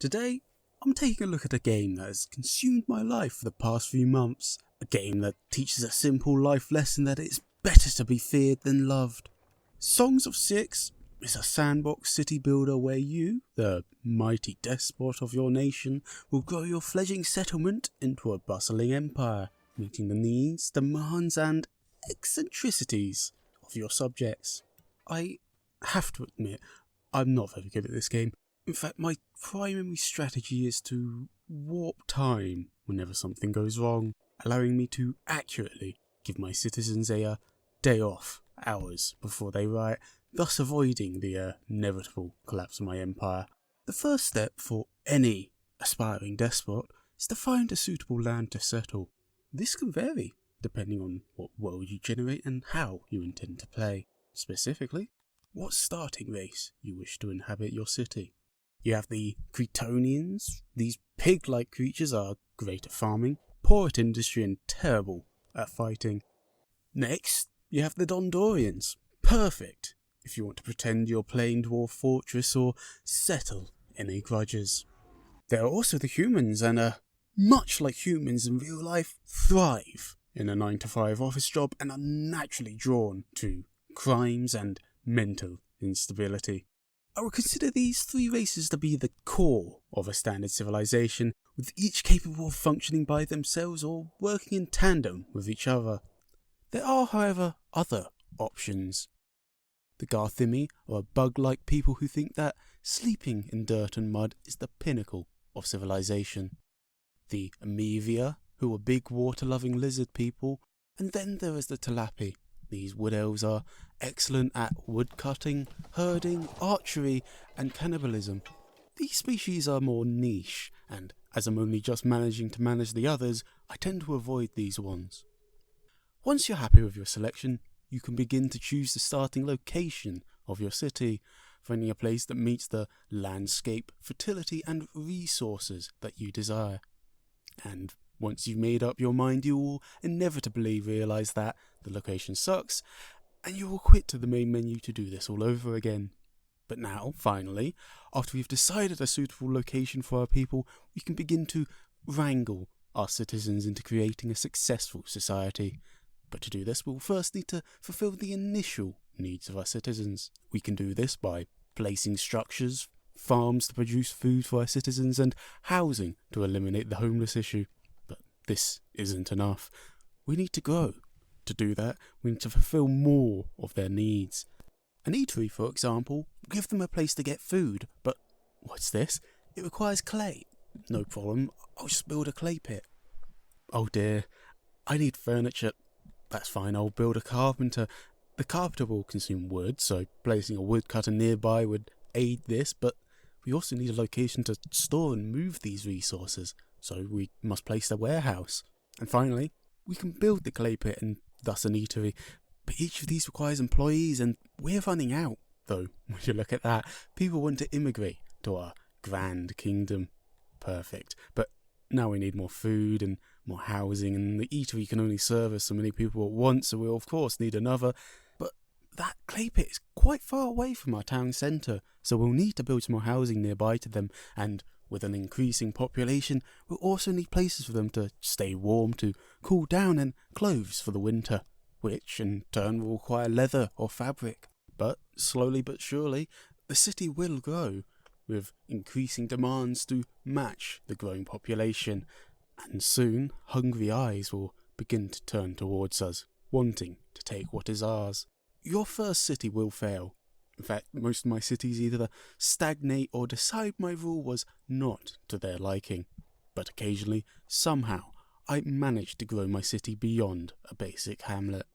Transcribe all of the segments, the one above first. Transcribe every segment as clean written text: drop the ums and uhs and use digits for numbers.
Today, I'm taking a look at a game that has consumed my life for the past few months. A game that teaches a simple life lesson that it's better to be feared than loved. Songs of Six is a sandbox city builder where you, the mighty despot of your nation, will grow your fledgling settlement into a bustling empire, meeting the needs, demands and eccentricities of your subjects. I have to admit, I'm not very good at this game. In fact, my primary strategy is to warp time whenever something goes wrong, allowing me to accurately give my citizens a day off hours before they riot, thus avoiding the inevitable collapse of my empire. The first step for any aspiring despot is to find a suitable land to settle. This can vary depending on what world you generate and how you intend to play. Specifically, what starting race you wish to inhabit your city. You have the Cretonians. These pig-like creatures are great at farming, poor at industry and terrible at fighting. Next, you have the Dondorians. Perfect if you want to pretend you're playing Dwarf Fortress or settle any grudges. There are also the humans, and much like humans in real life, thrive in a 9-to-5 office job and are naturally drawn to crimes and mental instability. I would consider these three races to be the core of a standard civilization, with each capable of functioning by themselves or working in tandem with each other. There are, however, other options. The Garthimi are bug-like people who think that sleeping in dirt and mud is the pinnacle of civilization. The Amevia, who are big water-loving lizard people, and then there is the Talapi. These wood elves are excellent at woodcutting, herding, archery, and cannibalism. These species are more niche, and as I'm only just managing to manage the others, I tend to avoid these ones. Once you're happy with your selection, you can begin to choose the starting location of your city, finding a place that meets the landscape, fertility, and resources that you desire. And once you've made up your mind, you will inevitably realise that the location sucks, and you will quit to the main menu to do this all over again. But now, finally, after we've decided a suitable location for our people, we can begin to wrangle our citizens into creating a successful society. But to do this, we'll first need to fulfil the initial needs of our citizens. We can do this by placing structures, farms to produce food for our citizens, and housing to eliminate the homeless issue. But this isn't enough. We need to grow. To do that, we need to fulfill more of their needs. An eatery, for example, will give them a place to get food, but what's this? It requires clay. No problem, I'll just build a clay pit. Oh dear, I need furniture. That's fine, I'll build a carpenter. The carpenter will consume wood, so placing a woodcutter nearby would aid this, but we also need a location to store and move these resources, so we must place a warehouse. And finally, we can build the clay pit and thus an eatery, but each of these requires employees, and we're running out. Though, when you look at that, people want to immigrate to our grand kingdom. Perfect. But now we need more food and more housing, and the eatery can only service so many people at once, so we'll of course need another. But that clay pit is quite far away from our town centre, so we'll need to build some more housing nearby to them, and with an increasing population, we'll also need places for them to stay warm, to cool down, and clothes for the winter, which in turn will require leather or fabric. But slowly but surely, the city will grow, with increasing demands to match the growing population, and soon hungry eyes will begin to turn towards us, wanting to take what is ours. Your first city will fail. In fact, most of my cities either stagnate or decide my rule was not to their liking. But occasionally, somehow, I managed to grow my city beyond a basic hamlet.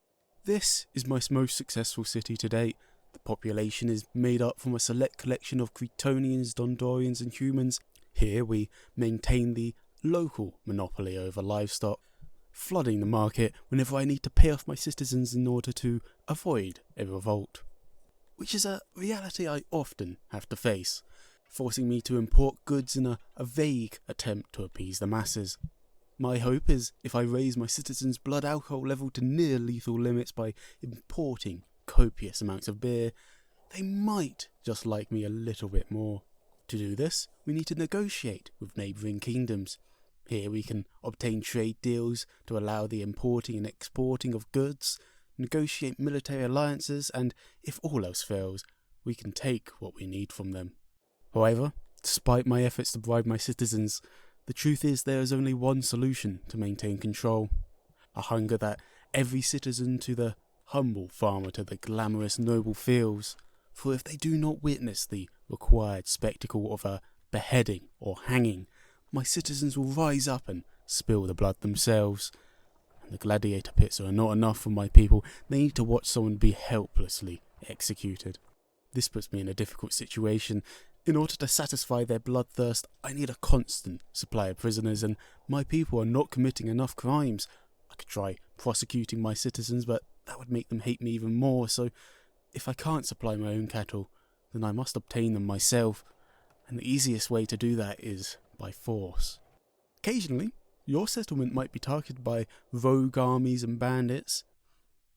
This is my most successful city to date. The population is made up from a select collection of Cretonians, Dondorians and humans. Here we maintain the local monopoly over livestock, flooding the market whenever I need to pay off my citizens in order to avoid a revolt. Which is a reality I often have to face, forcing me to import goods in a vague attempt to appease the masses. My hope is if I raise my citizens' blood alcohol level to near lethal limits by importing copious amounts of beer, they might just like me a little bit more. To do this, we need to negotiate with neighbouring kingdoms. Here we can obtain trade deals to allow the importing and exporting of goods, negotiate military alliances, and if all else fails, we can take what we need from them. However, despite my efforts to bribe my citizens, the truth is there is only one solution to maintain control. A hunger that every citizen, to the humble farmer to the glamorous noble, feels. For if they do not witness the required spectacle of a beheading or hanging, my citizens will rise up and spill the blood themselves. And the gladiator pits are not enough for my people. They need to watch someone be helplessly executed. This puts me in a difficult situation. In order to satisfy their bloodthirst, I need a constant supply of prisoners, and my people are not committing enough crimes. I could try prosecuting my citizens, but that would make them hate me even more, so if I can't supply my own cattle, then I must obtain them myself, and the easiest way to do that is by force. Occasionally, your settlement might be targeted by rogue armies and bandits.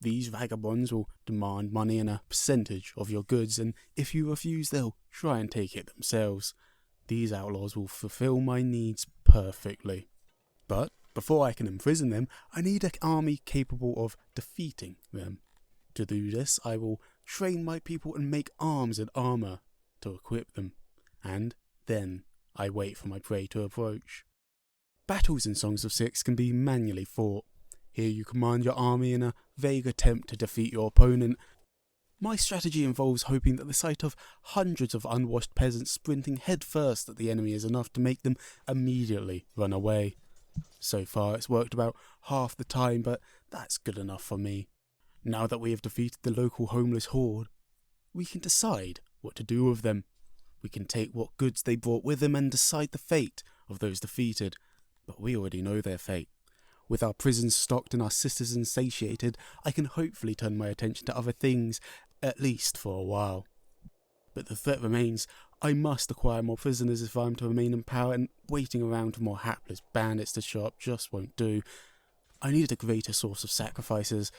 These vagabonds will demand money and a percentage of your goods, and if you refuse, they'll try and take it themselves. These outlaws will fulfill my needs perfectly. But before I can imprison them, I need an army capable of defeating them. To do this, I will train my people and make arms and armour to equip them, and then I wait for my prey to approach. Battles in Songs of Six can be manually fought. Here you command your army in a vague attempt to defeat your opponent. My strategy involves hoping that the sight of hundreds of unwashed peasants sprinting headfirst at the enemy is enough to make them immediately run away. So far it's worked about half the time, but that's good enough for me. Now that we have defeated the local homeless horde, we can decide what to do with them. We can take what goods they brought with them and decide the fate of those defeated, but we already know their fate. With our prisons stocked and our citizens satiated, I can hopefully turn my attention to other things, at least for a while. But the threat remains. I must acquire more prisoners if I am to remain in power, and waiting around for more hapless bandits to show up just won't do. I needed a greater source of sacrifices,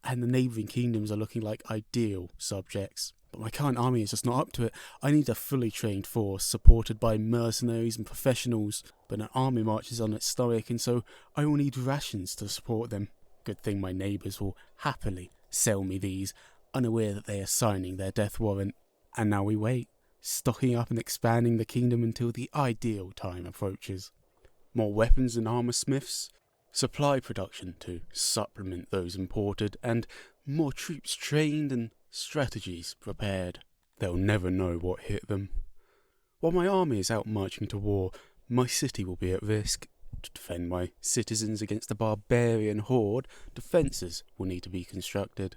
and the neighbouring kingdoms are looking like ideal subjects. But my current army is just not up to it. I need a fully trained force, supported by mercenaries and professionals. But an army marches on its stomach, and so I will need rations to support them. Good thing my neighbours will happily sell me these, unaware that they are signing their death warrant. And now we wait, stocking up and expanding the kingdom until the ideal time approaches. More weapons and armour smiths, supply production to supplement those imported, and more troops trained and strategies prepared. They'll never know what hit them. While my army is out marching to war, my city will be at risk. To defend my citizens against the barbarian horde, defences will need to be constructed.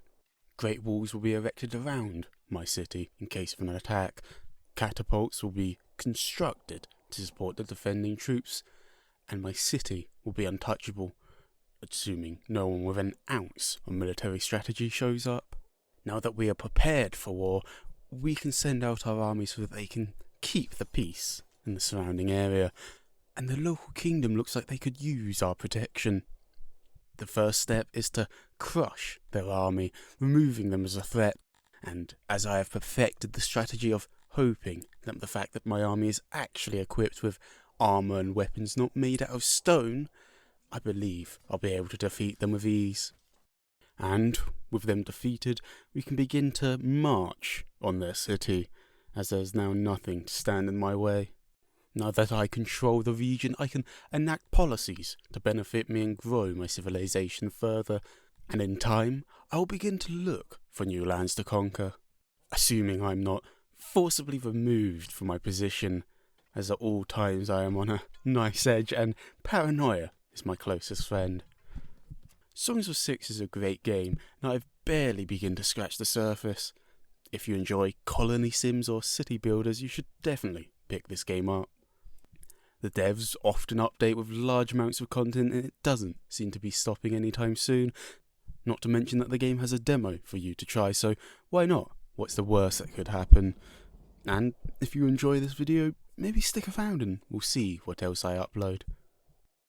Great walls will be erected around my city in case of an attack. Catapults will be constructed to support the defending troops, and my city will be untouchable, assuming no one with an ounce of military strategy shows up. Now that we are prepared for war, we can send out our armies so that they can keep the peace in the surrounding area, and the local kingdom looks like they could use our protection. The first step is to crush their army, removing them as a threat, and as I have perfected the strategy of hoping that the fact that my army is actually equipped with armour and weapons not made out of stone, I believe I'll be able to defeat them with ease. And, with them defeated, we can begin to march on their city, as there is now nothing to stand in my way. Now that I control the region, I can enact policies to benefit me and grow my civilization further, and in time, I will begin to look for new lands to conquer, assuming I'm not forcibly removed from my position, as at all times I am on a nice edge, and paranoia is my closest friend. Songs of Six is a great game, and I've barely begun to scratch the surface. If you enjoy colony sims or city builders, you should definitely pick this game up. The devs often update with large amounts of content, and it doesn't seem to be stopping anytime soon. Not to mention that the game has a demo for you to try, so why not? What's the worst that could happen? And if you enjoy this video, maybe stick around and we'll see what else I upload.